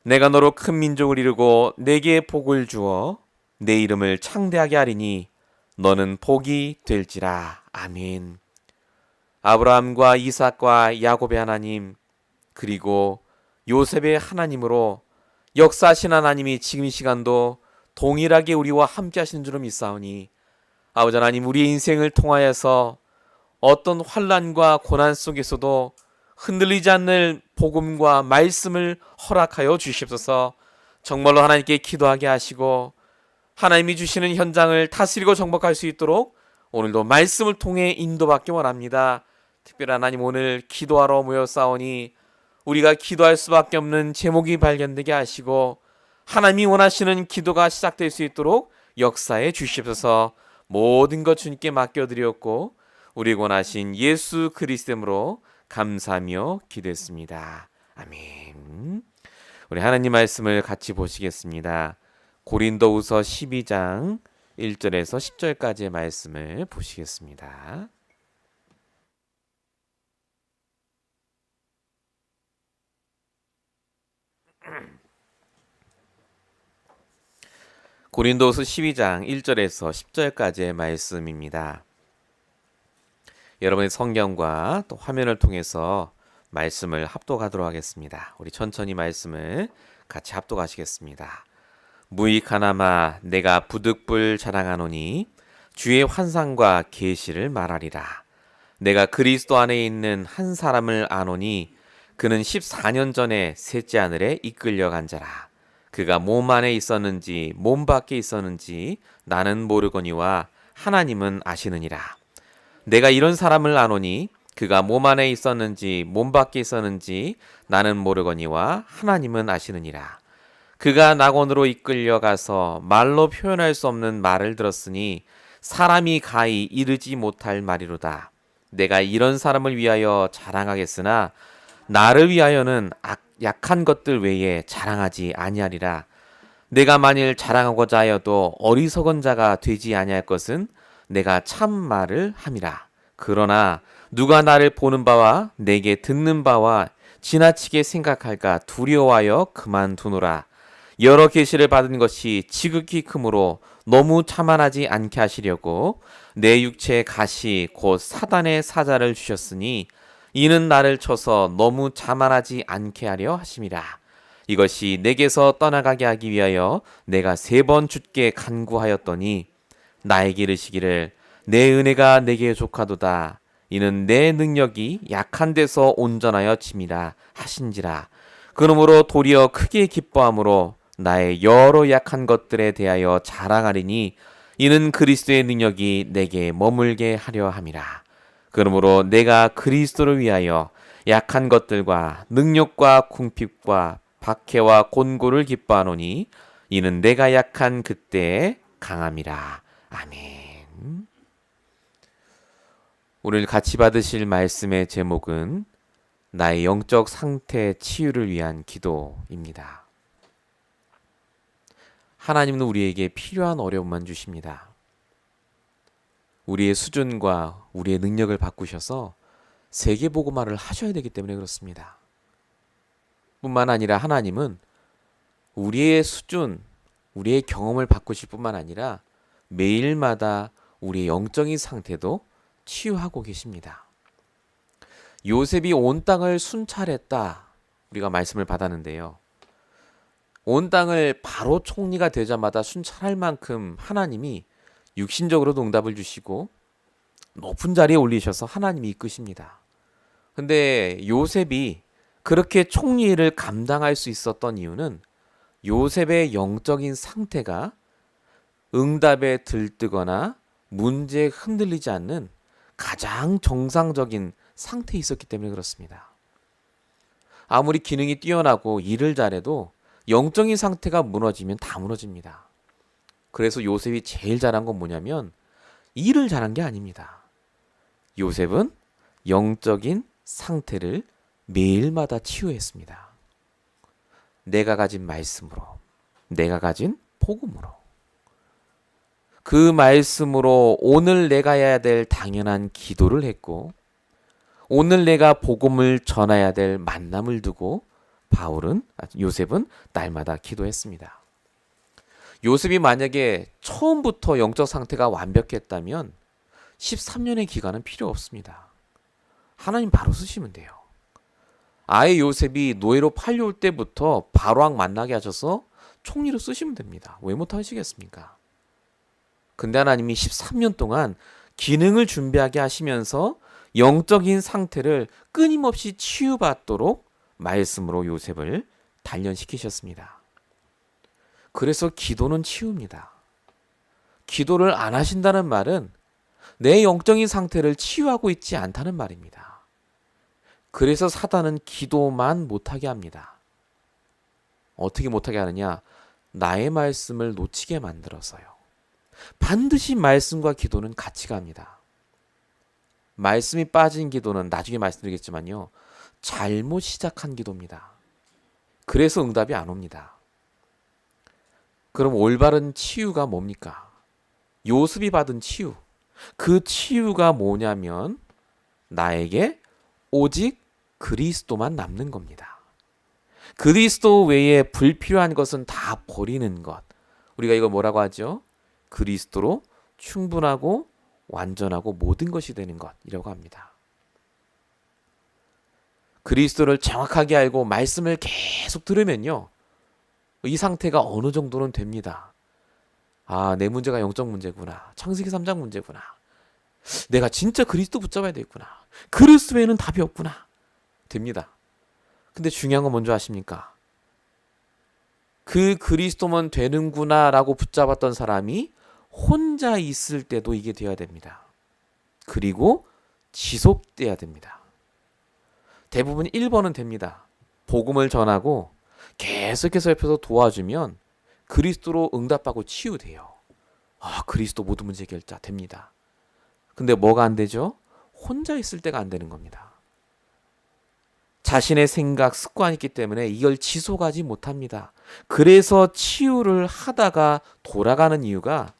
내가 너로 큰 민족을 이루고 내게 복을 주어 내 이름을 창대하게 하리니 너는 복이 될지라. 아멘. 아브라함과 이삭과 야곱의 하나님, 그리고 요셉의 하나님으로 역사하신 하나님이 지금 이 시간도 동일하게 우리와 함께 하시는 줄을 믿사오니, 아버지 하나님, 우리의 인생을 통하여서 어떤 환난과 고난 속에서도 흔들리지 않는 복음과 말씀을 허락하여 주시옵소서. 정말로 하나님께 기도하게 하시고 하나님이 주시는 현장을 다스리고 정복할 수 있도록 오늘도 말씀을 통해 인도받기 원합니다. 특별히 하나님, 오늘 기도하러 모였사오니 우리가 기도할 수밖에 없는 제목이 발견되게 하시고 하나님이 원하시는 기도가 시작될 수 있도록 역사해 주시옵소서. 모든 것 주님께 맡겨드렸고 우리 원하신 예수 그리스도로 감사하며 기도했습니다. 아멘. 우리 하나님 말씀을 같이 보시겠습니다. 고린도후서 12장 1절에서 10절까지의 말씀을 보시겠습니다. 고린도후서 12장 1절에서 10절까지의 말씀입니다. 여러분의 성경과 또 화면을 통해서 말씀을 합독하도록 하겠습니다. 우리 천천히 말씀을 같이 합독하시겠습니다. 무익하나마 내가 부득불 자랑하노니 주의 환상과 계시를 말하리라. 내가 그리스도 안에 있는 한 사람을 아노니 그는 14년 전에 셋째 하늘에 이끌려간 자라. 그가 몸 안에 있었는지 몸 밖에 있었는지 나는 모르거니와 하나님은 아시느니라. 내가 이런 사람을 아노니 그가 몸 안에 있었는지 몸 밖에 있었는지 나는 모르거니와 하나님은 아시느니라. 그가 낙원으로 이끌려가서 말로 표현할 수 없는 말을 들었으니 사람이 가히 이르지 못할 말이로다. 내가 이런 사람을 위하여 자랑하겠으나 나를 위하여는 약한 것들 외에 자랑하지 아니하리라. 내가 만일 자랑하고자 하여도 어리석은 자가 되지 아니할 것은 내가 참 말을 함이라. 그러나 누가 나를 보는 바와 내게 듣는 바와 지나치게 생각할까 두려워하여 그만두노라. 여러 계시를 받은 것이 지극히 크므로 너무 자만하지 않게 하시려고 내 육체의 가시 곧 사단의 사자를 주셨으니 이는 나를 쳐서 너무 자만하지 않게 하려 하심이라. 이것이 내게서 떠나가게 하기 위하여 내가 3번 주께 간구하였더니 나에게 이르시기를 내 은혜가 내게 족하도다. 이는 내 능력이 약한 데서 온전하여 침이라 하신지라. 그러므로 도리어 크게 기뻐함으로 나의 여러 약한 것들에 대하여 자랑하리니 이는 그리스도의 능력이 내게 머물게 하려 함이라. 그러므로 내가 그리스도를 위하여 약한 것들과 능력과 궁핍과 박해와 곤고를 기뻐하노니 이는 내가 약한 그때에 강함이라. 아멘. 오늘 같이 받으실 말씀의 제목은 나의 영적 상태 치유를 위한 기도입니다. 하나님은 우리에게 필요한 어려움만 주십니다. 우리의 수준과 우리의 능력을 바꾸셔서 세계복음화를 하셔야 되기 때문에 그렇습니다. 뿐만 아니라 하나님은 우리의 수준, 우리의 경험을 바꾸실 뿐만 아니라 매일마다 우리의 영적인 상태도 치유하고 계십니다. 요셉이 온 땅을 순찰했다, 우리가 말씀을 받았는데요. 온 땅을 바로 총리가 되자마자 순찰할 만큼 하나님이 육신적으로도 응답을 주시고 높은 자리에 올리셔서 하나님이 이끄십니다. 근데 요셉이 그렇게 총리를 감당할 수 있었던 이유는 요셉의 영적인 상태가 응답에 들뜨거나 문제에 흔들리지 않는 가장 정상적인 상태에 있었기 때문에 그렇습니다. 아무리 기능이 뛰어나고 일을 잘해도 영적인 상태가 무너지면 다 무너집니다. 그래서 요셉이 제일 잘한 건 뭐냐면 일을 잘한 게 아닙니다. 요셉은 영적인 상태를 매일마다 치유했습니다. 내가 가진 말씀으로, 내가 가진 복음으로, 그 말씀으로 오늘 내가 해야 될 당연한 기도를 했고, 오늘 내가 복음을 전해야 될 만남을 두고 요셉은 날마다 기도했습니다. 요셉이 만약에 처음부터 영적 상태가 완벽했다면 13년의 기간은 필요 없습니다. 하나님 바로 쓰시면 돼요. 아예 요셉이 노예로 팔려올 때부터 바로왕 만나게 하셔서 총리로 쓰시면 됩니다. 왜 못하시겠습니까? 근데 하나님이 13년 동안 기능을 준비하게 하시면서 영적인 상태를 끊임없이 치유받도록 말씀으로 요셉을 단련시키셨습니다. 그래서 기도는 치유입니다. 기도를 안 하신다는 말은 내 영적인 상태를 치유하고 있지 않다는 말입니다. 그래서 사단은 기도만 못하게 합니다. 어떻게 못하게 하느냐? 나의 말씀을 놓치게 만들어서요. 반드시 말씀과 기도는 같이 갑니다. 말씀이 빠진 기도는 나중에 말씀드리겠지만요, 잘못 시작한 기도입니다. 그래서 응답이 안 옵니다. 그럼 올바른 치유가 뭡니까? 요셉이 받은 치유. 그 치유가 뭐냐면 나에게 오직 그리스도만 남는 겁니다. 그리스도 외에 불필요한 것은 다 버리는 것. 우리가 이거 뭐라고 하죠? 그리스도로 충분하고 완전하고 모든 것이 되는 것이라고 합니다. 그리스도를 정확하게 알고 말씀을 계속 들으면요, 이 상태가 어느 정도는 됩니다. 아, 내 문제가 영적 문제구나. 창세기 3장 문제구나. 내가 진짜 그리스도 붙잡아야 되겠구나. 그리스도 외에는 답이 없구나. 됩니다. 근데 중요한 건 뭔지 아십니까? 그 그리스도만 되는구나 라고 붙잡았던 사람이 혼자 있을 때도 이게 돼야 됩니다. 그리고 지속돼야 됩니다. 대부분 1번은 됩니다. 복음을 전하고 계속해서 옆에서 도와주면 그리스도로 응답하고 치유돼요. 아, 그리스도 모든 문제 해결자 됩니다. 근데 뭐가 안 되죠? 혼자 있을 때가 안 되는 겁니다. 자신의 생각, 습관이 있기 때문에 이걸 지속하지 못합니다. 그래서 치유를 하다가 돌아가는 이유가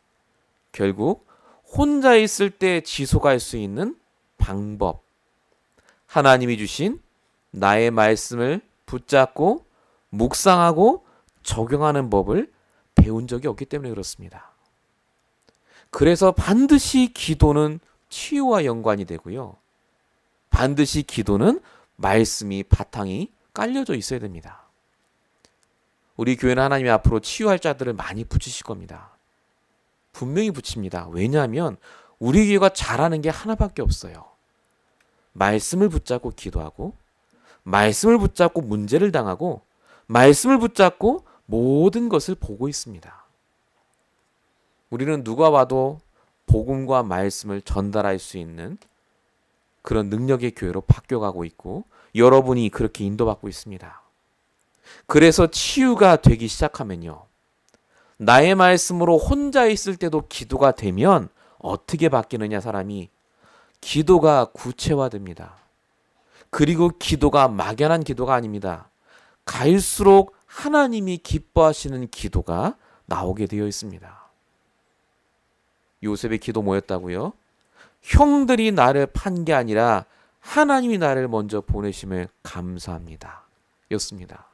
결국 혼자 있을 때 지속할 수 있는 방법, 하나님이 주신 나의 말씀을 붙잡고 묵상하고 적용하는 법을 배운 적이 없기 때문에 그렇습니다. 그래서 반드시 기도는 치유와 연관이 되고요. 반드시 기도는 말씀이 바탕이 깔려져 있어야 됩니다. 우리 교회는 하나님이 앞으로 치유할 자들을 많이 붙이실 겁니다. 분명히 붙입니다. 왜냐하면 우리 교회가 잘하는 게 하나밖에 없어요. 말씀을 붙잡고 기도하고, 말씀을 붙잡고 문제를 당하고, 말씀을 붙잡고 모든 것을 보고 있습니다. 우리는 누가 와도 복음과 말씀을 전달할 수 있는 그런 능력의 교회로 바뀌어가고 있고, 여러분이 그렇게 인도받고 있습니다. 그래서 치유가 되기 시작하면요, 나의 말씀으로 혼자 있을 때도 기도가 되면 어떻게 바뀌느냐? 사람이 기도가 구체화됩니다. 그리고 기도가 막연한 기도가 아닙니다. 갈수록 하나님이 기뻐하시는 기도가 나오게 되어 있습니다. 요셉의 기도 뭐였다고요? 형들이 나를 판 게 아니라 하나님이 나를 먼저 보내심을 감사합니다. 였습니다.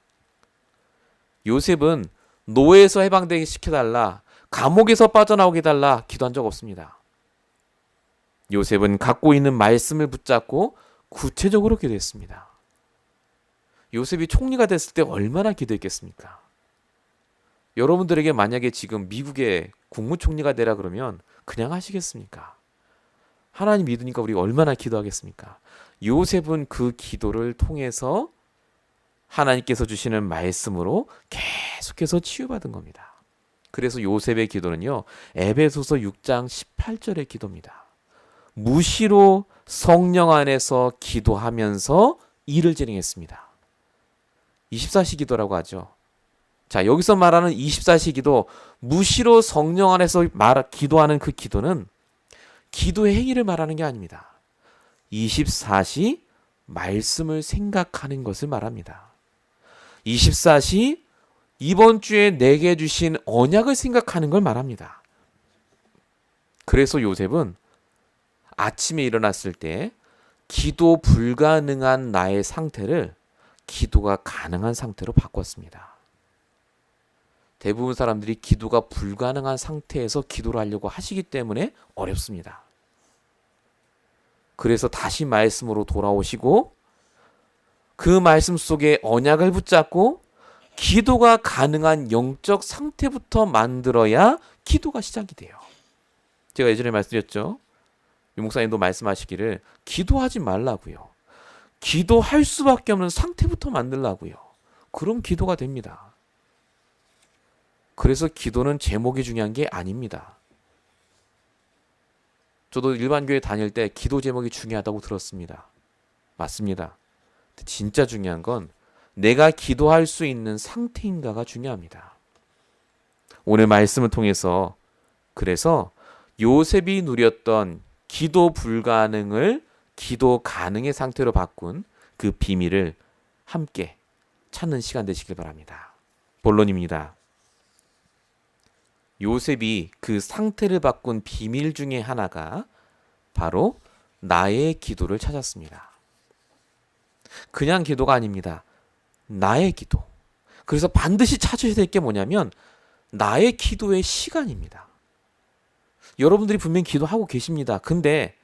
요셉은 노예에서 해방되게 시켜달라, 감옥에서 빠져나오게 해달라 기도한 적 없습니다. 요셉은 갖고 있는 말씀을 붙잡고 구체적으로 기도했습니다. 요셉이 총리가 됐을 때 얼마나 기도했겠습니까? 여러분들에게 만약에 지금 미국의 국무총리가 되라 그러면 그냥 하시겠습니까? 하나님 믿으니까 우리 얼마나 기도하겠습니까? 요셉은 그 기도를 통해서 하나님께서 주시는 말씀으로 계속해서 치유받은 겁니다. 그래서 요셉의 기도는요, 에베소서 6장 18절의 기도입니다. 무시로 성령 안에서 기도하면서 일을 진행했습니다. 24시 기도라고 하죠. 자, 여기서 말하는 24시 기도, 무시로 성령 안에서 기도하는 그 기도는 기도의 행위를 말하는 게 아닙니다. 24시 말씀을 생각하는 것을 말합니다. 24시 이번 주에 내게 주신 언약을 생각하는 걸 말합니다. 그래서 요셉은 아침에 일어났을 때 기도 불가능한 나의 상태를 기도가 가능한 상태로 바꿨습니다. 대부분 사람들이 기도가 불가능한 상태에서 기도를 하려고 하시기 때문에 어렵습니다. 그래서 다시 말씀으로 돌아오시고 그 말씀 속에 언약을 붙잡고 기도가 가능한 영적 상태부터 만들어야 기도가 시작이 돼요. 제가 예전에 말씀드렸죠. 유 목사님도 말씀하시기를 기도하지 말라고요. 기도할 수밖에 없는 상태부터 만들라고요. 그럼 기도가 됩니다. 그래서 기도는 제목이 중요한 게 아닙니다. 저도 일반 교회 다닐 때 기도 제목이 중요하다고 들었습니다. 맞습니다. 진짜 중요한 건 내가 기도할 수 있는 상태인가가 중요합니다. 오늘 말씀을 통해서 그래서 요셉이 누렸던 기도 불가능을 기도 가능의 상태로 바꾼 그 비밀을 함께 찾는 시간 되시길 바랍니다. 본론입니다. 요셉이 그 상태를 바꾼 비밀 중에 하나가 바로 나의 기도를 찾았습니다. 그냥 기도가 아닙니다. 나의 기도. 그래서 반드시 찾으셔야 될 게 뭐냐면 나의 기도의 시간입니다. 여러분들이 분명히 기도하고 계십니다. 근데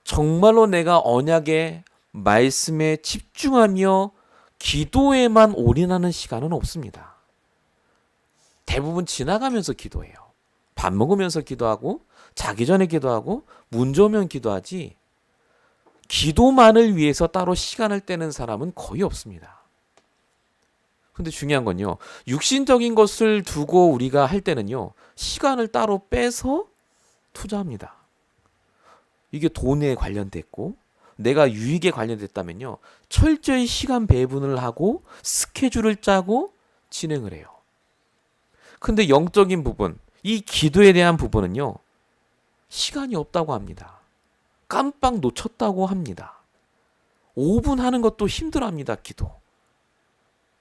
정말로 내가 언약의 말씀에 집중하며 기도에만 올인하는 시간은 없습니다. 대부분 지나가면서 기도해요. 밥 먹으면서 기도하고 자기 전에 기도하고 문 좋으면 기도하지 기도만을 위해서 따로 시간을 떼는 사람은 거의 없습니다. 근데 중요한 건요. 육신적인 것을 두고 우리가 할 때는요. 시간을 따로 빼서 투자합니다. 이게 돈에 관련됐고 내가 유익에 관련됐다면요. 철저히 시간 배분을 하고 스케줄을 짜고 진행을 해요. 근데 영적인 부분, 이 기도에 대한 부분은요. 시간이 없다고 합니다. 깜빡 놓쳤다고 합니다. 5분 하는 것도 힘들어합니다. 기도.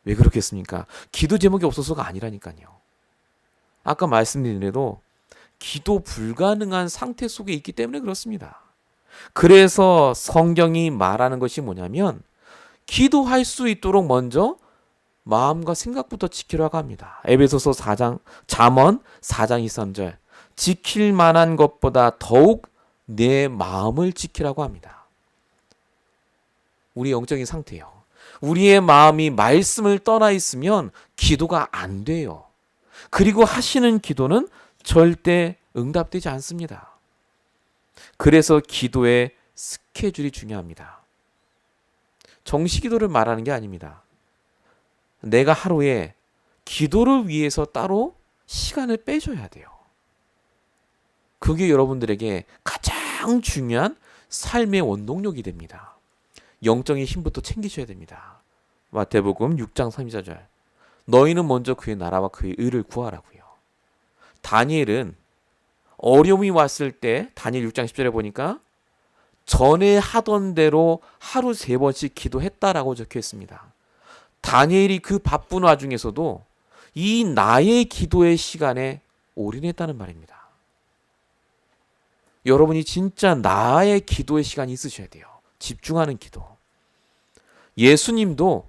왜 그렇겠습니까? 기도 제목이 없어서가 아니라니까요. 아까 말씀드린 대로 기도 불가능한 상태 속에 있기 때문에 그렇습니다. 그래서 성경이 말하는 것이 뭐냐면 기도할 수 있도록 먼저 마음과 생각부터 지키라고 합니다. 에베소서 4장, 잠언 4장 23절 지킬 만한 것보다 더욱 내 마음을 지키라고 합니다. 우리 영적인 상태예요. 우리의 마음이 말씀을 떠나 있으면 기도가 안 돼요. 그리고 하시는 기도는 절대 응답되지 않습니다. 그래서 기도의 스케줄이 중요합니다. 정시기도를 말하는 게 아닙니다. 내가 하루에 기도를 위해서 따로 시간을 빼줘야 돼요. 그게 여러분들에게 가장 중요한 삶의 원동력이 됩니다. 영적인 힘부터 챙기셔야 됩니다. 마태복음 6장 34절 너희는 먼저 그의 나라와 그의 의를 구하라고요. 다니엘은 어려움이 왔을 때 다니엘 6장 10절에 보니까 전에 하던 대로 하루 3번씩 기도했다라고 적혀 있습니다. 다니엘이 그 바쁜 와중에서도 이 나의 기도의 시간에 올인했다는 말입니다. 여러분이 진짜 나의 기도의 시간이 있으셔야 돼요. 집중하는 기도. 예수님도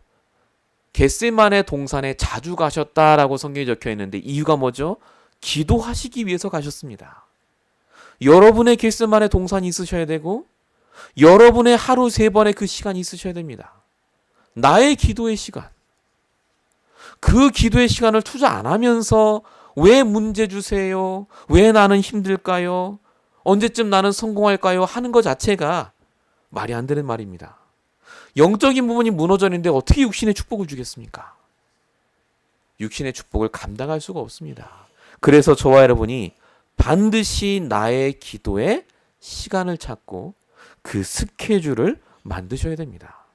겟세마네 동산에 자주 가셨다라고 성경에 적혀 있는데 이유가 뭐죠? 기도하시기 위해서 가셨습니다. 여러분의 겟세마네 동산이 있으셔야 되고 여러분의 하루 3번의 그 시간이 있으셔야 됩니다. 나의 기도의 시간. 그 기도의 시간을 투자 안 하면서 왜 문제 주세요? 왜 나는 힘들까요? 언제쯤 나는 성공할까요? 하는 것 자체가 말이 안 되는 말입니다. 영적인 부분이 무너져 있는데 어떻게 육신의 축복을 주겠습니까? 육신의 축복을 감당할 수가 없습니다. 그래서 저와 여러분이 반드시 나의 기도에 시간을 찾고 그 스케줄을 만드셔야 됩니다.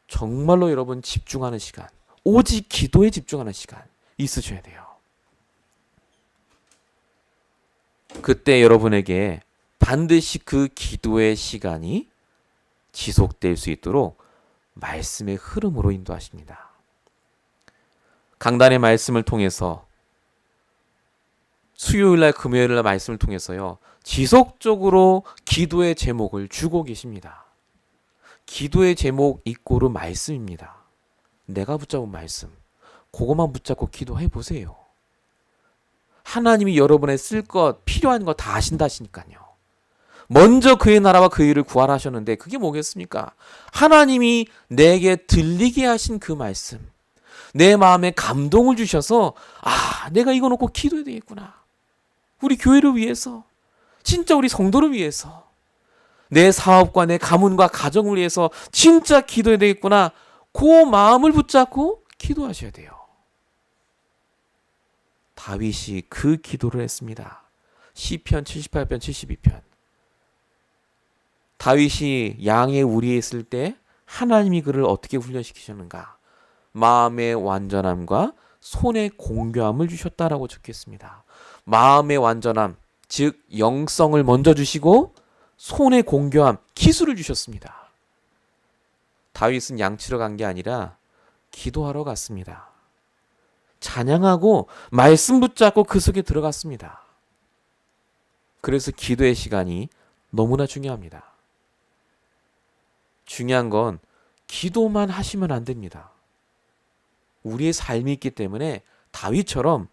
정말로 여러분 집중하는 시간, 오직 기도에 집중하는 시간 있으셔야 돼요. 그때 여러분에게 반드시 그 기도의 시간이 지속될 수 있도록 말씀의 흐름으로 인도하십니다. 강단의 말씀을 통해서 수요일날 금요일날 말씀을 통해서요. 지속적으로 기도의 제목을 주고 계십니다. 기도의 제목 이꼬르 말씀입니다. 내가 붙잡은 말씀. 그것만 붙잡고 기도해 보세요. 하나님이 여러분의 쓸 것, 필요한 거 다 아신다시니까요. 먼저 그의 나라와 그의 일을 구하라셨는데 그게 뭐겠습니까? 하나님이 내게 들리게 하신 그 말씀. 내 마음에 감동을 주셔서 내가 이거 놓고 기도해야 되겠구나. 우리 교회를 위해서, 진짜 우리 성도를 위해서, 내 사업과 내 가문과 가정을 위해서 진짜 기도해야 되겠구나. 그 마음을 붙잡고 기도하셔야 돼요. 다윗이 그 기도를 했습니다. 시편 78편 72편. 다윗이 양의 우리에 있을 때 하나님이 그를 어떻게 훈련시키셨는가? 마음의 완전함과 손의 공교함을 주셨다라고 적혔습니다. 마음의 완전함, 즉 영성을 먼저 주시고 손의 공교함, 기술을 주셨습니다. 다윗은 양치러 간 게 아니라 기도하러 갔습니다. 찬양하고 말씀 붙잡고 그 속에 들어갔습니다. 그래서 기도의 시간이 너무나 중요합니다. 중요한 건 기도만 하시면 안 됩니다. 우리의 삶이 있기 때문에 다윗처럼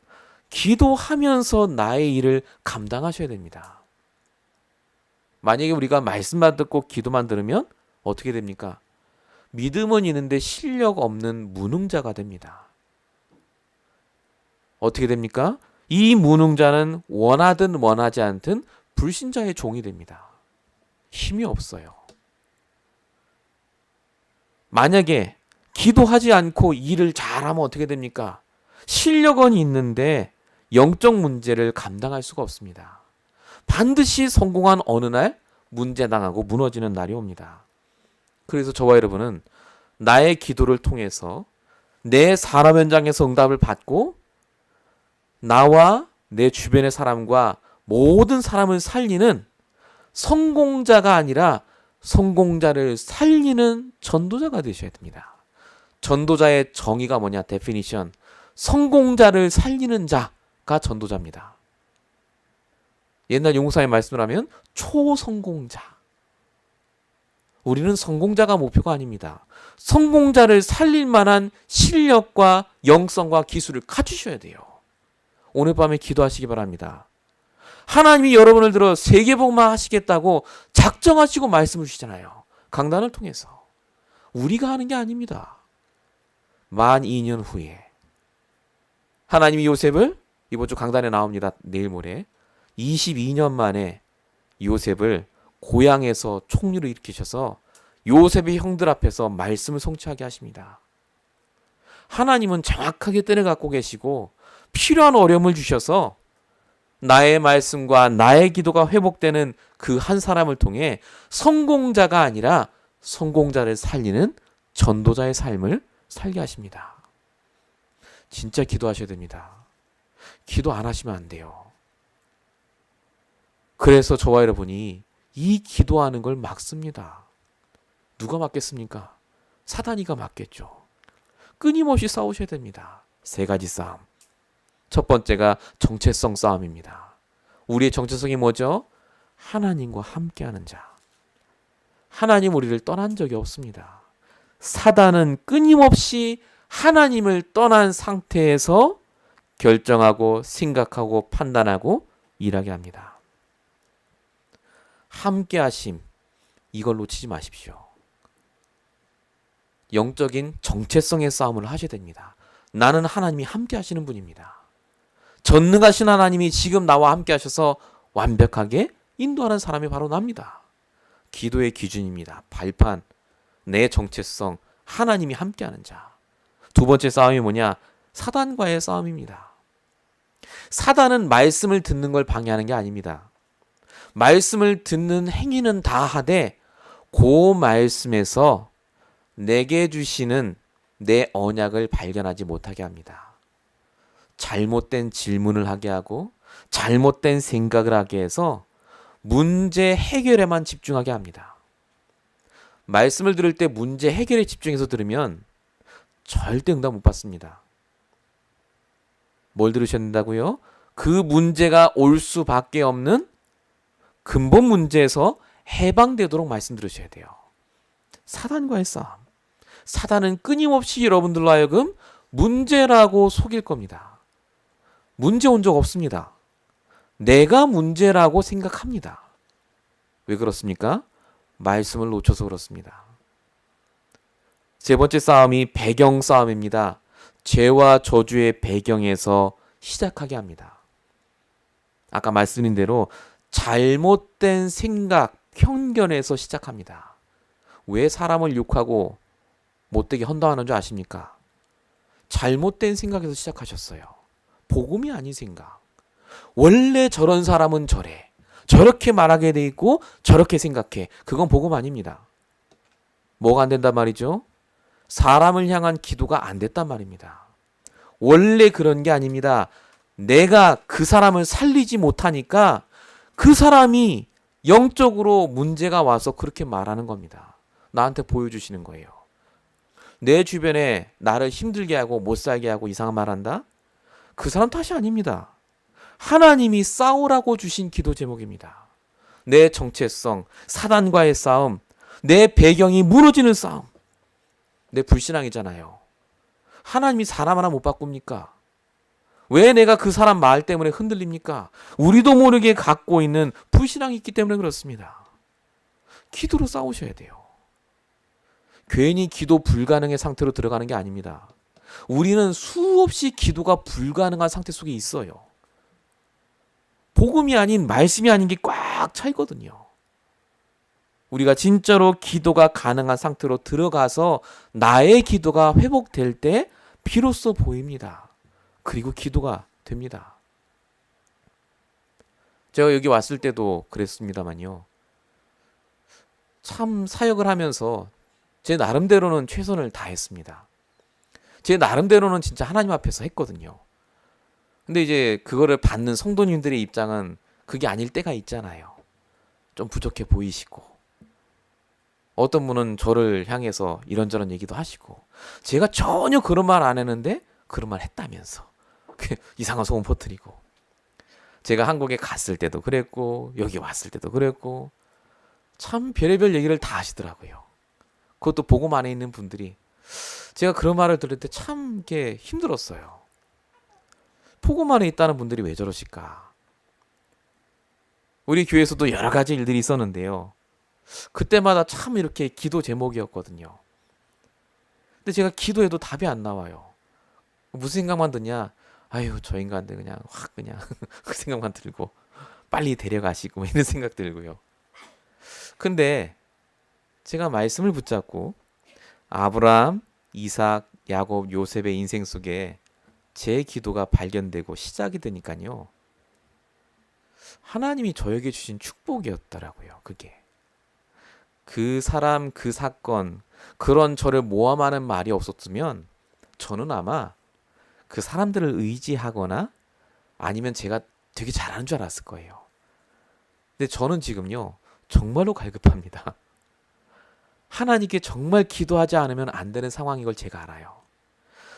기도하면서 나의 일을 감당하셔야 됩니다. 만약에 우리가 말씀만 듣고 기도만 들으면 어떻게 됩니까? 믿음은 있는데 실력 없는 무능자가 됩니다. 어떻게 됩니까? 이 무능자는 원하든 원하지 않든 불신자의 종이 됩니다. 힘이 없어요. 만약에 기도하지 않고 일을 잘하면 어떻게 됩니까? 실력은 있는데 영적 문제를 감당할 수가 없습니다. 반드시 성공한 어느 날 문제당하고 무너지는 날이 옵니다. 그래서 저와 여러분은 나의 기도를 통해서 내 산업 현장에서 응답을 받고 나와 내 주변의 사람과 모든 사람을 살리는 성공자가 아니라 성공자를 살리는 전도자가 되셔야 됩니다. 전도자의 정의가 뭐냐? 데피니션. 성공자를 살리는 자가 전도자입니다. 옛날 용사의 말씀을 하면 초성공자. 우리는 성공자가 목표가 아닙니다. 성공자를 살릴 만한 실력과 영성과 기술을 갖추셔야 돼요. 오늘 밤에 기도하시기 바랍니다. 하나님이 여러분을 들어 세계복만 하시겠다고 작정하시고 말씀을 주시잖아요. 강단을 통해서. 우리가 하는 게 아닙니다. 만 2년 후에 하나님이 요셉을, 이번 주 강단에 나옵니다. 내일 모레 22년 만에 요셉을 고향에서 총리로 일으키셔서 요셉의 형들 앞에서 말씀을 성취하게 하십니다. 하나님은 정확하게 때를 갖고 계시고 필요한 어려움을 주셔서 나의 말씀과 나의 기도가 회복되는 그 한 사람을 통해 성공자가 아니라 성공자를 살리는 전도자의 삶을 살게 하십니다. 진짜 기도하셔야 됩니다. 기도 안 하시면 안 돼요. 그래서 저와 여러분이 이 기도하는 걸 막습니다. 누가 막겠습니까? 사단이가 막겠죠. 끊임없이 싸우셔야 됩니다. 세 가지 싸움. 첫 번째가 정체성 싸움입니다. 우리의 정체성이 뭐죠? 하나님과 함께하는 자. 하나님 우리를 떠난 적이 없습니다. 사단은 끊임없이 하나님을 떠난 상태에서 결정하고 생각하고 판단하고 일하게 합니다. 함께하심, 이걸 놓치지 마십시오. 영적인 정체성의 싸움을 하셔야 됩니다. 나는 하나님이 함께하시는 분입니다. 전능하신 하나님이 지금 나와 함께하셔서 완벽하게 인도하는 사람이 바로 납니다. 기도의 기준입니다. 발판, 내 정체성, 하나님이 함께하는 자. 두 번째 싸움이 뭐냐? 사단과의 싸움입니다. 사단은 말씀을 듣는 걸 방해하는 게 아닙니다. 말씀을 듣는 행위는 다 하되 그 말씀에서 내게 주시는 내 언약을 발견하지 못하게 합니다. 잘못된 질문을 하게 하고 잘못된 생각을 하게 해서 문제 해결에만 집중하게 합니다. 말씀을 들을 때 문제 해결에 집중해서 들으면 절대 응답 못 받습니다. 뭘 들으셔야 된다고요? 그 문제가 올 수밖에 없는 근본 문제에서 해방되도록 말씀 들으셔야 돼요. 사단과의 싸움. 사단은 끊임없이 여러분들로 하여금 문제라고 속일 겁니다. 문제 온 적 없습니다. 내가 문제라고 생각합니다. 왜 그렇습니까? 말씀을 놓쳐서 그렇습니다. 세 번째 싸움이 배경 싸움입니다. 죄와 저주의 배경에서 시작하게 합니다. 아까 말씀드린 대로 잘못된 생각, 편견에서 시작합니다. 왜 사람을 욕하고 못되게 헌담하는 줄 아십니까? 잘못된 생각에서 시작하셨어요. 복음이 아닌 생각. 원래 저런 사람은 저래. 저렇게 말하게 돼 있고 저렇게 생각해. 그건 복음 아닙니다. 뭐가 안 된단 말이죠? 사람을 향한 기도가 안 됐단 말입니다. 원래 그런 게 아닙니다. 내가 그 사람을 살리지 못하니까 그 사람이 영적으로 문제가 와서 그렇게 말하는 겁니다. 나한테 보여주시는 거예요. 내 주변에 나를 힘들게 하고 못 살게 하고 이상한 말 한다? 그 사람 탓이 아닙니다. 하나님이 싸우라고 주신 기도 제목입니다. 내 정체성, 사단과의 싸움, 내 배경이 무너지는 싸움. 내 불신앙이잖아요. 하나님이 사람 하나 못 바꿉니까? 왜 내가 그 사람 말 때문에 흔들립니까? 우리도 모르게 갖고 있는 불신앙이 있기 때문에 그렇습니다. 기도로 싸우셔야 돼요. 괜히 기도 불가능의 상태로 들어가는 게 아닙니다. 우리는 수없이 기도가 불가능한 상태 속에 있어요. 복음이 아닌 말씀이 아닌 게 꽉 차 있거든요. 우리가 진짜로 기도가 가능한 상태로 들어가서 나의 기도가 회복될 때 비로소 보입니다. 그리고 기도가 됩니다. 제가 여기 왔을 때도 그랬습니다만요. 참 사역을 하면서 제 나름대로는 최선을 다했습니다. 제 나름대로는 진짜 하나님 앞에서 했거든요. 근데 이제 그거를 받는 성도님들의 입장은 그게 아닐 때가 있잖아요. 좀 부족해 보이시고 어떤 분은 저를 향해서 이런저런 얘기도 하시고 제가 전혀 그런 말 안 했는데 그런 말 했다면서 이상한 소문 퍼뜨리고 제가 한국에 갔을 때도 그랬고 여기 왔을 때도 그랬고 참 별의별 얘기를 다 하시더라고요. 그것도 복음 안에 있는 분들이 제가 그런 말을 들을 때 참 이게 힘들었어요. 복음 안에 있다는 분들이 왜 저러실까? 우리 교회에서도 여러 가지 일들이 있었는데요. 그때마다 참 이렇게 기도 제목이었거든요. 근데 제가 기도해도 답이 안 나와요. 무슨 생각만 드냐? 아유, 저 인간들 그냥 확 그냥 그 생각만 들고 빨리 데려가시고 이런 생각 들고요. 근데 제가 말씀을 붙잡고 아브라함, 이삭, 야곱, 요셉의 인생 속에 제 기도가 발견되고 시작이 되니까요. 하나님이 저에게 주신 축복이었더라고요. 그게. 그 사람, 그 사건, 그런 저를 모함하는 말이 없었으면 저는 아마 그 사람들을 의지하거나 아니면 제가 되게 잘하는 줄 알았을 거예요. 근데 저는 지금요. 정말로 갈급합니다. 하나님께 정말 기도하지 않으면 안 되는 상황인 걸 제가 알아요.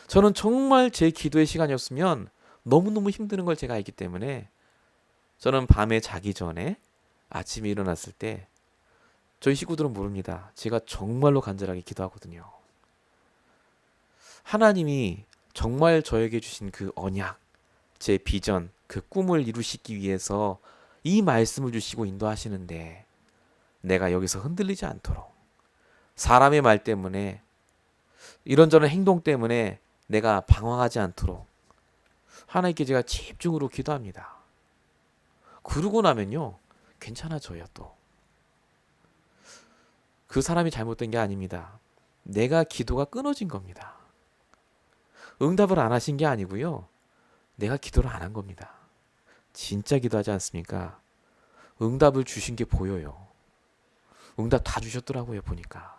저는 정말 제 기도의 시간이었으면 너무너무 힘드는 걸 제가 알기 때문에 저는 밤에 자기 전에 아침에 일어났을 때 저희 식구들은 모릅니다. 제가 정말로 간절하게 기도하거든요. 하나님이 정말 저에게 주신 그 언약, 제 비전, 그 꿈을 이루시기 위해서 이 말씀을 주시고 인도하시는데 내가 여기서 흔들리지 않도록 사람의 말 때문에 이런저런 행동 때문에 내가 방황하지 않도록 하나님께 제가 집중으로 기도합니다. 그러고 나면요. 괜찮아져요 또. 그 사람이 잘못된 게 아닙니다. 내가 기도가 끊어진 겁니다. 응답을 안 하신 게 아니고요. 내가 기도를 안 한 겁니다. 진짜 기도하지 않습니까? 응답을 주신 게 보여요. 응답 다 주셨더라고요 보니까.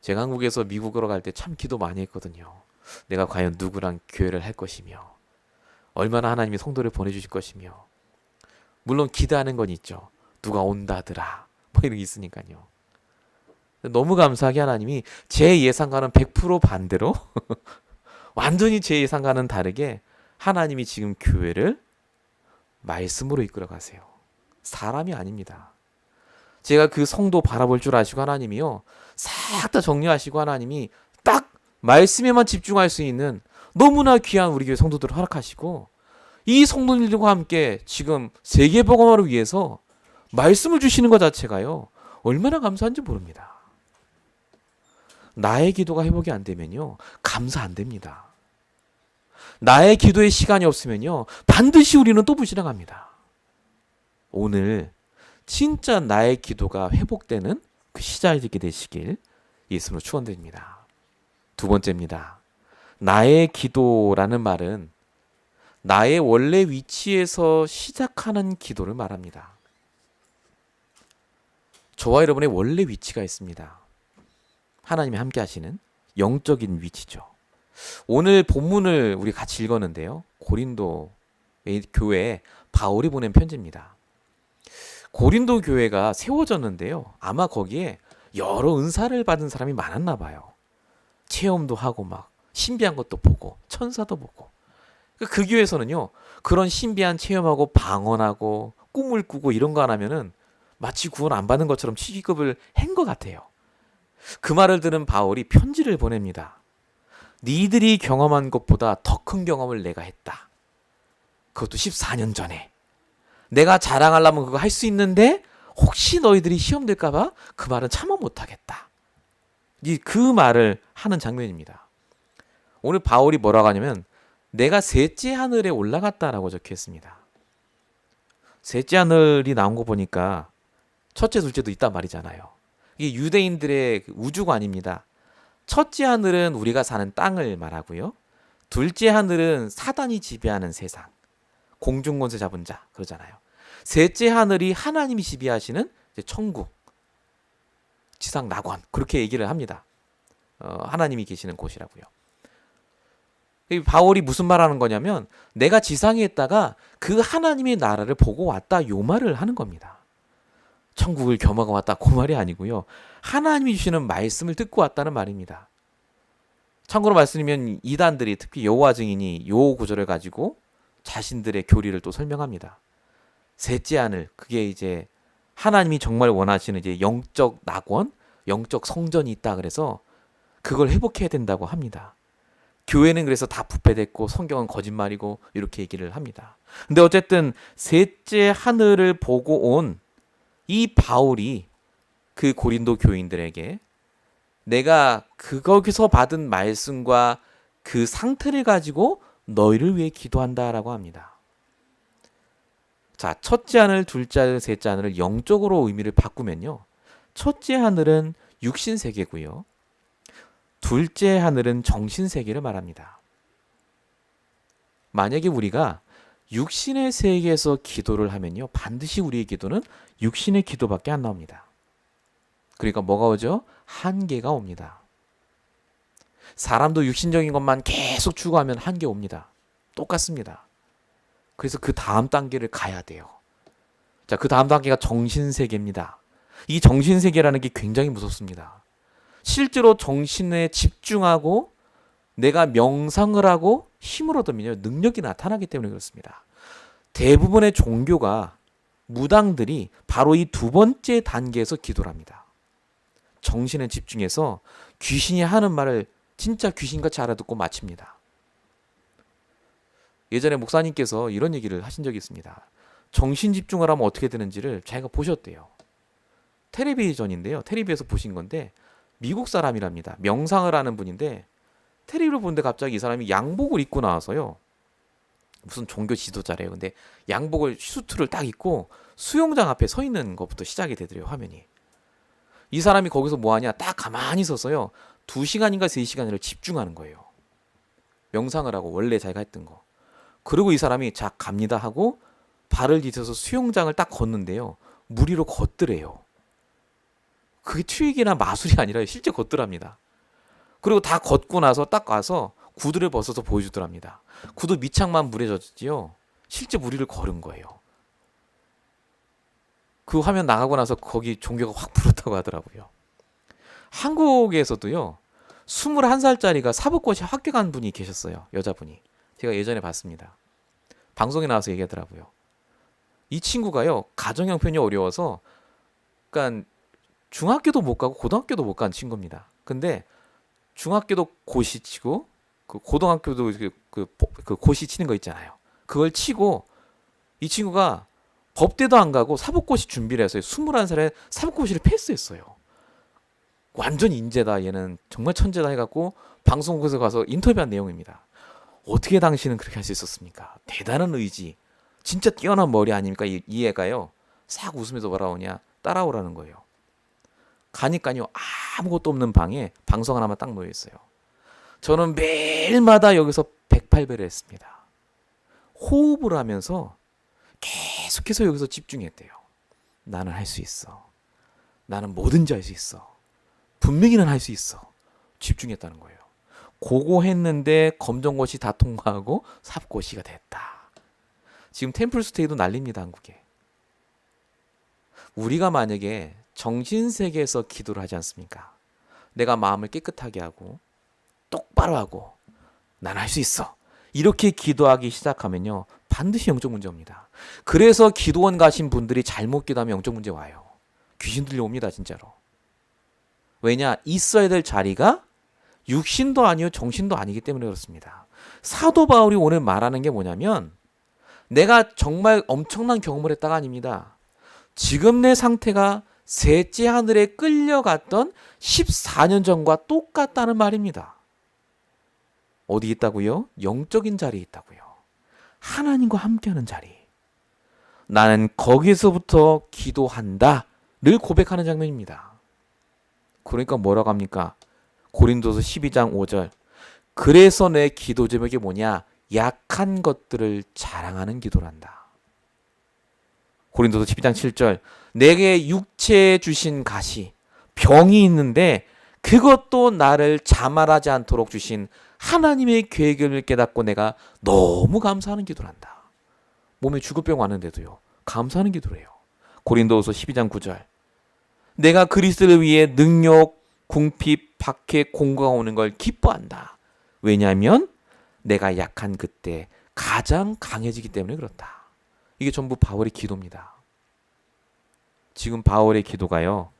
제가 한국에서 미국으로 갈 때 참 기도 많이 했거든요. 내가 과연 누구랑 교회를 할 것이며 얼마나 하나님이 성도를 보내주실 것이며 물론 기대하는 건 있죠. 누가 온다더라 뭐 이런 게 있으니까요. 너무 감사하게 하나님이 제 예상과는 100% 반대로 완전히 제 예상과는 다르게 하나님이 지금 교회를 말씀으로 이끌어 가세요. 사람이 아닙니다. 제가 그 성도 바라볼 줄 아시고 하나님이요, 싹 다 정리하시고 하나님이 딱 말씀에만 집중할 수 있는 너무나 귀한 우리 교회 성도들을 허락하시고, 이 성도님들과 함께 지금 세계복음화를 위해서 말씀을 주시는 것 자체가요, 얼마나 감사한지 모릅니다. 나의 기도가 회복이 안 되면요, 감사 안 됩니다. 나의 기도에 시간이 없으면요, 반드시 우리는 또 불신앙합니다. 오늘 진짜 나의 기도가 회복되는 그 시작이 되시길 예수로 축원드립니다. 두 번째입니다. 나의 기도라는 말은 나의 원래 위치에서 시작하는 기도를 말합니다. 저와 여러분의 원래 위치가 있습니다. 하나님이 함께 하시는 영적인 위치죠. 오늘 본문을 우리 같이 읽었는데요, 고린도 교회에 바울이 보낸 편지입니다. 고린도 교회가 세워졌는데요, 아마 거기에 여러 은사를 받은 사람이 많았나 봐요. 체험도 하고 막 신비한 것도 보고 천사도 보고. 그 교회에서는요, 그런 신비한 체험하고 방언하고 꿈을 꾸고 이런 거 안 하면은 마치 구원 안 받는 것처럼 취급을 한 것 같아요. 그 말을 들은 바울이 편지를 보냅니다. 니들이 경험한 것보다 더 큰 경험을 내가 했다. 그것도 14년 전에. 내가 자랑하려면 그거 할 수 있는데 혹시 너희들이 시험 될까봐 그 말은 참아 못하겠다. 그 말을 하는 장면입니다. 오늘 바울이 뭐라고 하냐면 내가 셋째 하늘에 올라갔다라고 적혀 있습니다. 셋째 하늘이 나온 거 보니까 첫째, 둘째도 있단 말이잖아요. 이게 유대인들의 우주관입니다. 첫째 하늘은 우리가 사는 땅을 말하고요. 둘째 하늘은 사단이 지배하는 세상, 공중권세 잡은 자 그러잖아요. 셋째 하늘이 하나님이 지배하시는 천국, 지상 낙원 그렇게 얘기를 합니다. 하나님이 계시는 곳이라고요. 바울이 무슨 말하는 거냐면 내가 지상에 있다가 그 하나님의 나라를 보고 왔다, 요 말을 하는 겁니다. 천국을 겸하고 왔다, 그 말이 아니고요. 하나님이 주시는 말씀을 듣고 왔다는 말입니다. 참고로 말씀드리면 이단들이 특히 여호와 증인이 요 구절을 가지고 자신들의 교리를 또 설명합니다. 셋째 하늘, 그게 이제 하나님이 정말 원하시는 이제 영적 낙원, 영적 성전이 있다 그래서 그걸 회복해야 된다고 합니다. 교회는 그래서 다 부패됐고 성경은 거짓말이고 이렇게 얘기를 합니다. 근데 어쨌든 셋째 하늘을 보고 온 이 바울이 그 고린도 교인들에게 내가 거기서 받은 말씀과 그 상태를 가지고 너희를 위해 기도한다라고 합니다. 자, 첫째 하늘, 둘째 하늘, 셋째 하늘을 영적으로 의미를 바꾸면요, 첫째 하늘은 육신 세계고요, 둘째 하늘은 정신 세계를 말합니다. 만약에 우리가 육신의 세계에서 기도를 하면요, 반드시 우리의 기도는 육신의 기도밖에 안 나옵니다. 그러니까 뭐가 오죠? 한계가 옵니다. 사람도 육신적인 것만 계속 추구하면 한계 옵니다. 똑같습니다. 그래서 그 다음 단계를 가야 돼요. 자, 그 다음 단계가 정신세계입니다. 이 정신세계라는 게 굉장히 무섭습니다. 실제로 정신에 집중하고 내가 명상을 하고 힘을 얻으면요, 능력이 나타나기 때문에 그렇습니다. 대부분의 종교가, 무당들이 바로 이 두 번째 단계에서 기도를 합니다. 정신에 집중해서 귀신이 하는 말을 진짜 귀신같이 알아듣고 마칩니다. 예전에 목사님께서 이런 얘기를 하신 적이 있습니다. 정신 집중을 하면 어떻게 되는지를 자기가 보셨대요. 텔레비전인데요. 텔레비에서 보신 건데 미국 사람이랍니다. 명상을 하는 분인데 텔레비를 보는데 갑자기 이 사람이 양복을 입고 나와서요. 무슨 종교 지도자래요. 근데 양복을 수트를 딱 입고 수영장 앞에 서 있는 것부터 시작이 되더래요. 화면이. 이 사람이 거기서 뭐하냐, 딱 가만히 서서요 2시간인가 3시간을 집중하는 거예요. 명상을 하고 원래 자기가 했던 거. 그리고 이 사람이 자 갑니다 하고 발을 디뎌서 수영장을 딱 걷는데요, 물 위로 걷더래요. 그게 트릭이나 마술이 아니라 실제 걷더랍니다. 그리고 다 걷고 나서 딱 와서 구두를 벗어서 보여주더랍니다. 구두 밑창만 물에 젖었지요, 실제 물 위를 걸은 거예요. 그 화면 나가고 나서 거기 종교가 확 불었다고 하더라고요. 한국에서도요, 21살짜리가 사법고시 합격한 분이 계셨어요. 여자분이. 제가 예전에 봤습니다. 방송에 나와서 얘기하더라고요. 이 친구가요, 가정 형편이 어려워서 그러니까 중학교도 못 가고 고등학교도 못 간 친구입니다. 근데 중학교도 고시 치고 그 고등학교도 그 고시 치는 거 있잖아요. 그걸 치고 이 친구가 법대도 안 가고 사법고시 준비를 해서 21살에 사법고시를 패스했어요. 완전 인재다 얘는 정말 천재다 해갖고 방송국에서 가서 인터뷰한 내용입니다. 어떻게 당신은 그렇게 할 수 있었습니까? 대단한 의지, 진짜 뛰어난 머리 아닙니까? 이 애가요. 싹 웃으면서 뭐라 오냐? 따라오라는 거예요. 가니까요 아무것도 없는 방에 방석 하나만 딱 놓여 있어요. 저는 매일마다 여기서 108배를 했습니다. 호흡을 하면서 계속해서 여기서 집중했대요. 나는 할 수 있어. 나는 뭐든지 할 수 있어. 분명히 는 할 수 있어. 집중했다는 거예요. 그거 했는데 검정고시 다 통과하고 삽고시가 됐다. 지금 템플스테이도 난립니다, 한국에. 우리가 만약에 정신세계에서 기도를 하지 않습니까? 내가 마음을 깨끗하게 하고 똑바로 하고 난 할 수 있어. 이렇게 기도하기 시작하면요. 반드시 영적 문제 옵니다. 그래서 기도원 가신 분들이 잘못 기도하면 영적 문제 와요. 귀신 들려옵니다, 진짜로. 왜냐? 있어야 될 자리가 육신도 아니요 정신도 아니기 때문에 그렇습니다. 사도 바울이 오늘 말하는 게 뭐냐면 내가 정말 엄청난 경험을 했다가 아닙니다. 지금 내 상태가 셋째 하늘에 끌려갔던 14년 전과 똑같다는 말입니다. 어디 있다고요? 영적인 자리에 있다고요. 하나님과 함께하는 자리. 나는 거기서부터 기도한다를 고백하는 장면입니다. 그러니까 뭐라고 합니까? 고린도서 12장 5절. 그래서 내 기도 제목이 뭐냐? 약한 것들을 자랑하는 기도란다. 고린도서 12장 7절. 내게 육체에 주신 가시, 병이 있는데 그것도 나를 자말하지 않도록 주신 하나님의 계획을 깨닫고 내가 너무 감사하는 기도를 한다. 몸에 죽을 병 왔는데도요. 감사하는 기도를 해요. 고린도후서 12장 9절. 내가 그리스도를 위해 능욕, 궁핍, 박해, 공고가 오는 걸 기뻐한다. 왜냐하면 내가 약한 그때 가장 강해지기 때문에 그렇다. 이게 전부 바울의 기도입니다. 지금 바울의 기도가요.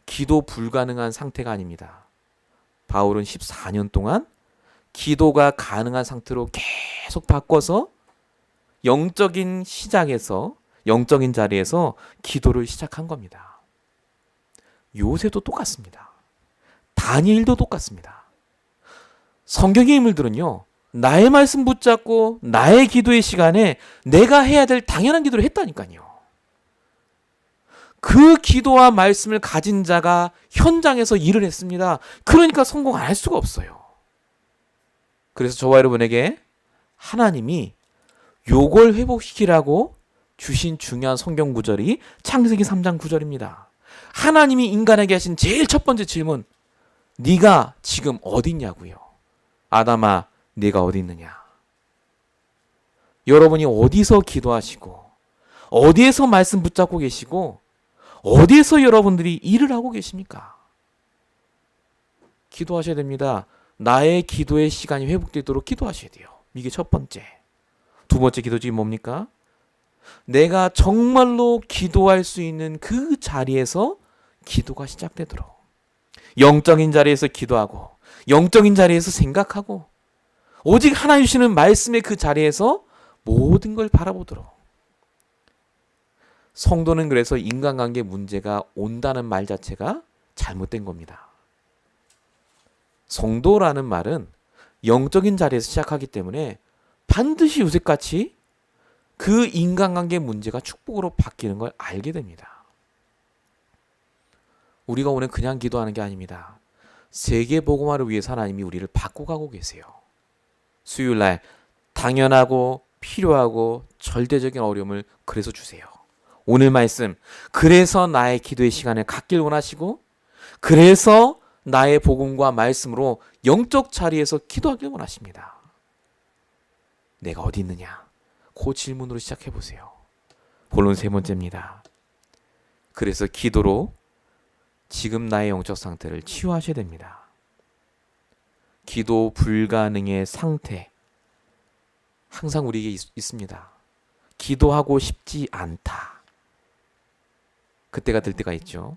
기도 불가능한 상태가 아닙니다. 바울은 14년 동안 기도가 가능한 상태로 계속 바꿔서 영적인 시작에서 영적인 자리에서 기도를 시작한 겁니다. 요새도 똑같습니다. 다니엘도 똑같습니다. 성경의 인물들은요. 나의 말씀 붙잡고 나의 기도의 시간에 내가 해야 될 당연한 기도를 했다니까요. 그 기도와 말씀을 가진 자가 현장에서 일을 했습니다. 그러니까 성공 안 할 수가 없어요. 그래서 저와 여러분에게 하나님이 요걸 회복시키라고 주신 중요한 성경 구절이 창세기 3장 9절입니다. 하나님이 인간에게 하신 제일 첫 번째 질문, 네가 지금 어디 있냐고요. 아담아, 네가 어디 있느냐. 여러분이 어디서 기도하시고 어디에서 말씀 붙잡고 계시고 어디에서 여러분들이 일을 하고 계십니까? 기도하셔야 됩니다. 나의 기도의 시간이 회복되도록 기도하셔야 돼요. 이게 첫 번째. 두 번째 기도지 뭡니까? 내가 정말로 기도할 수 있는 그 자리에서 기도가 시작되도록. 영적인 자리에서 기도하고 영적인 자리에서 생각하고 오직 하나님 주시는 말씀의 그 자리에서 모든 걸 바라보도록. 성도는 그래서 인간관계 문제가 온다는 말 자체가 잘못된 겁니다. 성도라는 말은 영적인 자리에서 시작하기 때문에 반드시 요새같이 그 인간관계 문제가 축복으로 바뀌는 걸 알게 됩니다. 우리가 오늘 그냥 기도하는 게 아닙니다. 세계복음화를 위해서 하나님이 우리를 바꿔가고 계세요. 수요일날 당연하고 필요하고 절대적인 어려움을 그래서 주세요. 오늘 말씀, 그래서 나의 기도의 시간을 갖길 원하시고 그래서 나의 복음과 말씀으로 영적 자리에서 기도하길 원하십니다. 내가 어디 있느냐? 그 질문으로 시작해 보세요. 본론 세 번째입니다. 그래서 기도로 지금 나의 영적 상태를 치유하셔야 됩니다. 기도 불가능의 상태 항상 우리에게 있습니다. 기도하고 싶지 않다. 그때가 될 때가 있죠.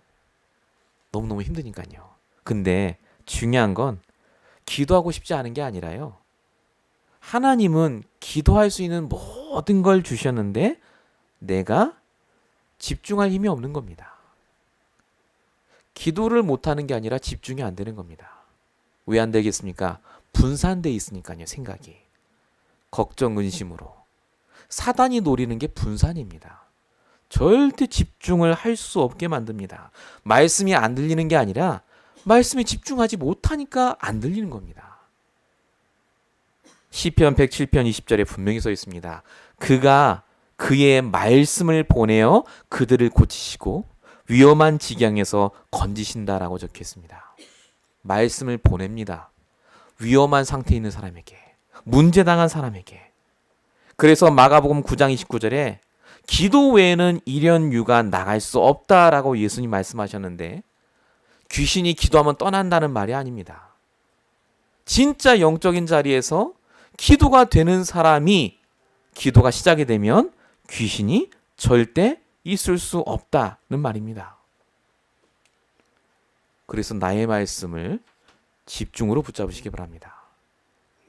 너무너무 힘드니까요. 근데 중요한 건 기도하고 싶지 않은 게 아니라요. 하나님은 기도할 수 있는 모든 걸 주셨는데 내가 집중할 힘이 없는 겁니다. 기도를 못하는 게 아니라 집중이 안 되는 겁니다. 왜 안 되겠습니까? 분산돼 있으니까요, 생각이. 걱정, 근심으로. 사단이 노리는 게 분산입니다. 절대 집중을 할 수 없게 만듭니다. 말씀이 안 들리는 게 아니라 말씀에 집중하지 못하니까 안 들리는 겁니다. 시편 107편 20절에 분명히 써 있습니다. 그가 그의 말씀을 보내어 그들을 고치시고 위험한 지경에서 건지신다라고 적혀 있습니다. 말씀을 보냅니다. 위험한 상태에 있는 사람에게, 문제당한 사람에게. 그래서 마가복음 9장 29절에 기도 외에는 일연유가 나갈 수 없다라고 예수님 말씀하셨는데 귀신이 기도하면 떠난다는 말이 아닙니다. 진짜 영적인 자리에서 기도가 되는 사람이 기도가 시작이 되면 귀신이 절대 있을 수 없다는 말입니다. 그래서 나의 말씀을 집중으로 붙잡으시기 바랍니다.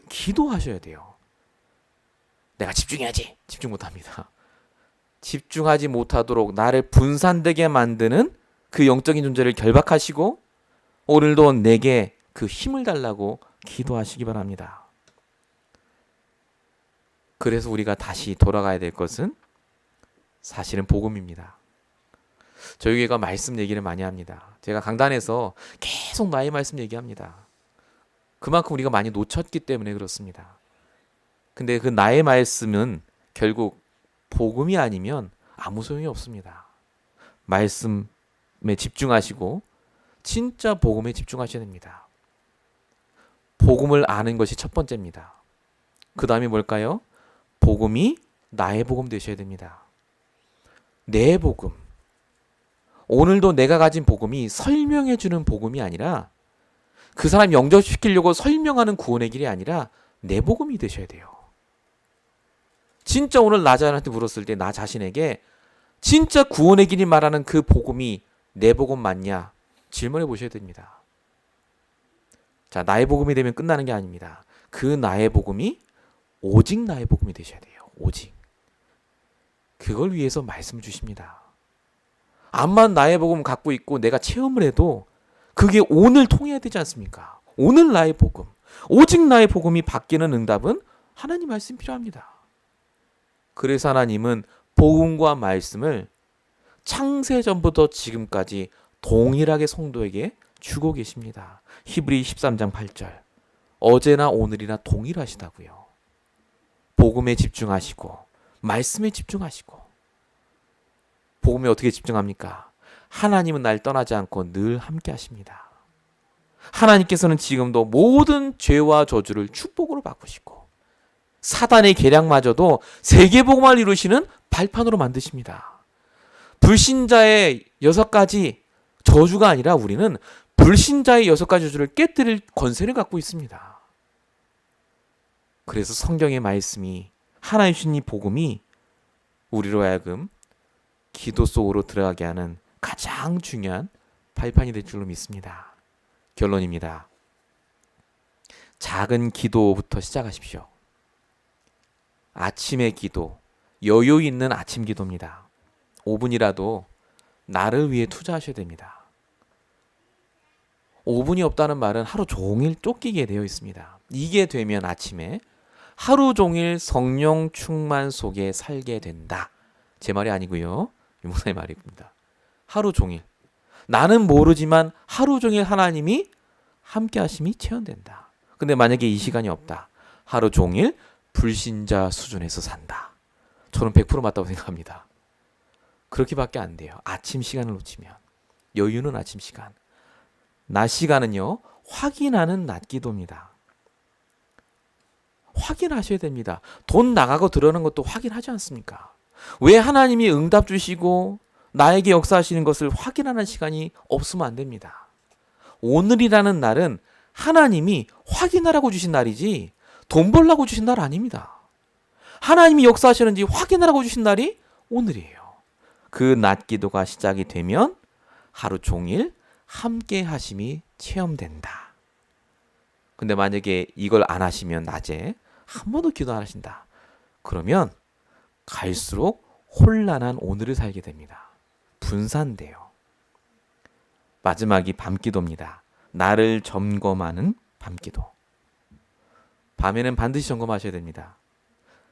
기도하셔야 돼요. 내가 집중해야지. 집중 못합니다. 집중하지 못하도록 나를 분산되게 만드는 그 영적인 존재를 결박하시고 오늘도 내게 그 힘을 달라고 기도하시기 바랍니다. 그래서 우리가 다시 돌아가야 될 것은 사실은 복음입니다. 저희 교회가 말씀 얘기를 많이 합니다. 제가 강단에서 계속 나의 말씀 얘기합니다. 그만큼 우리가 많이 놓쳤기 때문에 그렇습니다. 근데 그 나의 말씀은 결국 복음이 아니면 아무 소용이 없습니다. 말씀에 집중하시고 진짜 복음에 집중하셔야 됩니다. 복음을 아는 것이 첫 번째입니다. 그 다음이 뭘까요? 복음이 나의 복음 되셔야 됩니다. 내 복음. 오늘도 내가 가진 복음이 설명해주는 복음이 아니라 그 사람 영접시키려고 설명하는 구원의 길이 아니라 내 복음이 되셔야 돼요. 진짜 오늘 나자한테 물었을 때 나 자신에게 진짜 구원의 길이 말하는 그 복음이 내 복음 맞냐? 질문해 보셔야 됩니다. 자, 나의 복음이 되면 끝나는 게 아닙니다. 그 나의 복음이 오직 나의 복음이 되셔야 돼요. 오직. 그걸 위해서 말씀 주십니다. 암만 나의 복음 갖고 있고 내가 체험을 해도 그게 오늘 통해야 되지 않습니까? 오늘 나의 복음. 오직 나의 복음이 바뀌는 응답은 하나님 말씀 필요합니다. 그래서 하나님은 복음과 말씀을 창세전부터 지금까지 동일하게 성도에게 주고 계십니다. 히브리 13장 8절. 어제나 오늘이나 동일하시다고요. 복음에 집중하시고 말씀에 집중하시고. 복음에 어떻게 집중합니까? 하나님은 날 떠나지 않고 늘 함께 하십니다. 하나님께서는 지금도 모든 죄와 저주를 축복으로 바꾸시고 사단의 계략마저도 세계복음을 이루시는 발판으로 만드십니다. 불신자의 6가지 저주가 아니라 우리는 불신자의 6가지 저주를 깨뜨릴 권세를 갖고 있습니다. 그래서 성경의 말씀이 하나님 주신 이 복음이 우리로 하여금 기도 속으로 들어가게 하는 가장 중요한 발판이 될 줄로 믿습니다. 결론입니다. 작은 기도부터 시작하십시오. 아침의 기도, 여유 있는 아침 기도입니다. 5분이라도 나를 위해 투자하셔야 됩니다. 5분이 없다는 말은 하루 종일 쫓기게 되어 있습니다. 이게 되면 아침에 하루 종일 성령 충만 속에 살게 된다. 제 말이 아니고요. 유목사의 말입니다. 하루 종일. 나는 모르지만 하루 종일 하나님이 함께 하심이 체험된다. 근데 만약에 이 시간이 없다. 하루 종일 불신자 수준에서 산다. 저는 100% 맞다고 생각합니다. 그렇게밖에 안 돼요. 아침 시간을 놓치면. 여유는 아침 시간. 낮 시간은요. 확인하는 낮 기도입니다. 확인하셔야 됩니다. 돈 나가고 들어오는 것도 확인하지 않습니까? 왜 하나님이 응답 주시고 나에게 역사하시는 것을 확인하는 시간이 없으면 안 됩니다. 오늘이라는 날은 하나님이 확인하라고 주신 날이지 돈 벌라고 주신 날 아닙니다. 하나님이 역사하시는지 확인하라고 주신 날이 오늘이에요. 그 낮 기도가 시작이 되면 하루 종일 함께 하심이 체험된다. 근데 만약에 이걸 안 하시면 낮에 한 번도 기도 안 하신다. 그러면 갈수록 혼란한 오늘을 살게 됩니다. 분산돼요. 마지막이 밤기도입니다. 나를 점검하는 밤기도. 밤에는 반드시 점검하셔야 됩니다.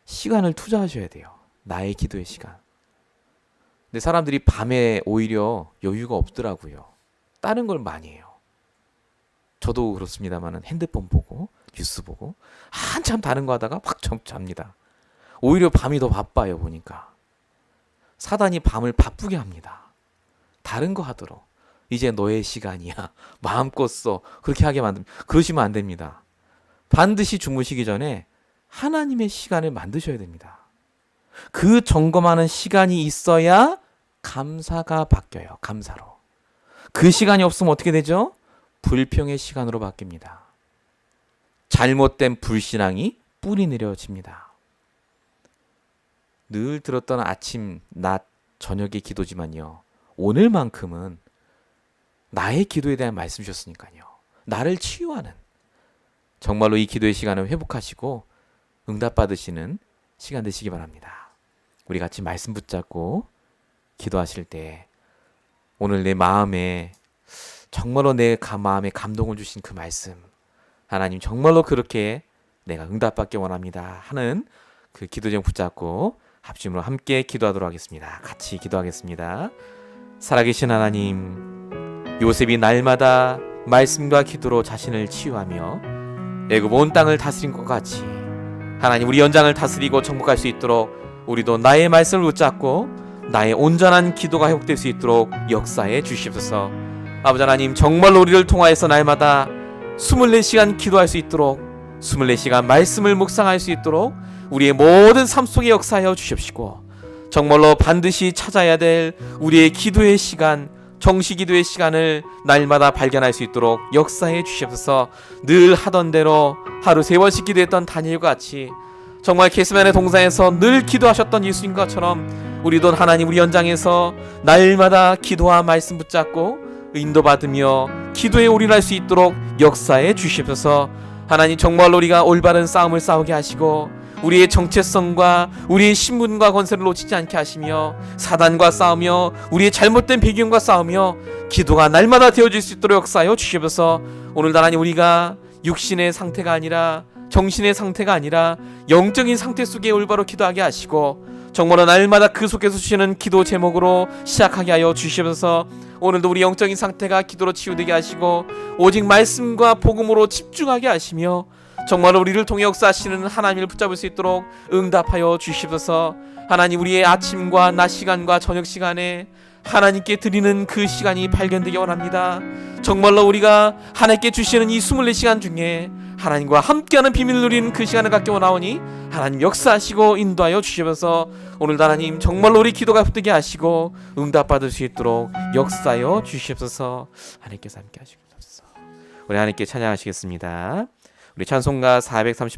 시간을 투자하셔야 돼요. 나의 기도의 시간. 근데 사람들이 밤에 오히려 여유가 없더라고요. 다른 걸 많이 해요. 저도 그렇습니다만 핸드폰 보고 뉴스 보고 한참 다른 거 하다가 확 잡니다. 오히려 밤이 더 바빠요. 보니까 사단이 밤을 바쁘게 합니다. 다른 거 하도록. 이제 너의 시간이야. 마음껏 써. 그렇게 하게 만듭니다. 그러시면 안 됩니다. 반드시 주무시기 전에 하나님의 시간을 만드셔야 됩니다. 그 점검하는 시간이 있어야 감사가 바뀌어요. 감사로. 그 시간이 없으면 어떻게 되죠? 불평의 시간으로 바뀝니다. 잘못된 불신앙이 뿌리 내려집니다. 늘 들었던 아침, 낮, 저녁의 기도지만요. 오늘만큼은 나의 기도에 대한 말씀 주셨으니까요. 나를 치유하는 정말로 이 기도의 시간을 회복하시고 응답받으시는 시간 되시기 바랍니다. 우리 같이 말씀 붙잡고 기도하실 때 오늘 내 마음에 정말로 내 마음에 감동을 주신 그 말씀 하나님 정말로 그렇게 내가 응답받기 원합니다 하는 그 기도 제목 붙잡고 합심으로 함께 기도하도록 하겠습니다. 같이 기도하겠습니다. 살아계신 하나님, 요셉이 날마다 말씀과 기도로 자신을 치유하며 애굽 온 땅을 다스린 것 같이 하나님 우리 연장을 다스리고 정복할 수 있도록 우리도 나의 말씀을 붙잡고 나의 온전한 기도가 회복될 수 있도록 역사해 주시옵소서. 아버지 하나님 정말로 우리를 통하여서 날마다 24시간 기도할 수 있도록 24시간 말씀을 묵상할 수 있도록 우리의 모든 삶 속에 역사하여 주십시고 정말로 반드시 찾아야 될 우리의 기도의 시간 정시기도의 시간을 날마다 발견할 수 있도록 역사해 주시옵소서. 늘 하던 대로 하루 3번씩 기도했던 다니엘과 같이 정말 게세마네 동산에서 늘 기도하셨던 예수님과 처럼 우리도 하나님 우리 연장에서 날마다 기도와 말씀 붙잡고 인도받으며 기도에 올인할 수 있도록 역사해 주시옵소서. 하나님 정말로 우리가 올바른 싸움을 싸우게 하시고 우리의 정체성과 우리의 신분과 권세를 놓치지 않게 하시며 사단과 싸우며 우리의 잘못된 배경과 싸우며 기도가 날마다 되어질 수 있도록 역사하여 주시옵소서. 오늘 하나님 우리가 육신의 상태가 아니라 정신의 상태가 아니라 영적인 상태 속에 올바로 기도하게 하시고 정말로 날마다 그 속에서 주시는 기도 제목으로 시작하게 하여 주시옵소서. 오늘도 우리 영적인 상태가 기도로 치유되게 하시고 오직 말씀과 복음으로 집중하게 하시며 정말로 우리를 통해 역사하시는 하나님을 붙잡을 수 있도록 응답하여 주시옵소서. 하나님 우리의 아침과 낮 시간과 저녁 시간에 하나님께 드리는 그 시간이 발견되기 원합니다. 정말로 우리가 하나님께 주시는 이 24시간 중에 하나님과 함께하는 비밀을 누리는 그 시간을 갖기 원하오니 하나님 역사하시고 인도하여 주시면서 오늘도 하나님 정말로 우리 기도가 붙게 하시고 응답받을 수 있도록 역사하여 주시옵소서. 하나님께서 함께 하시옵소서. 우리 하나님께 찬양하시겠습니다. 우리 찬송가 438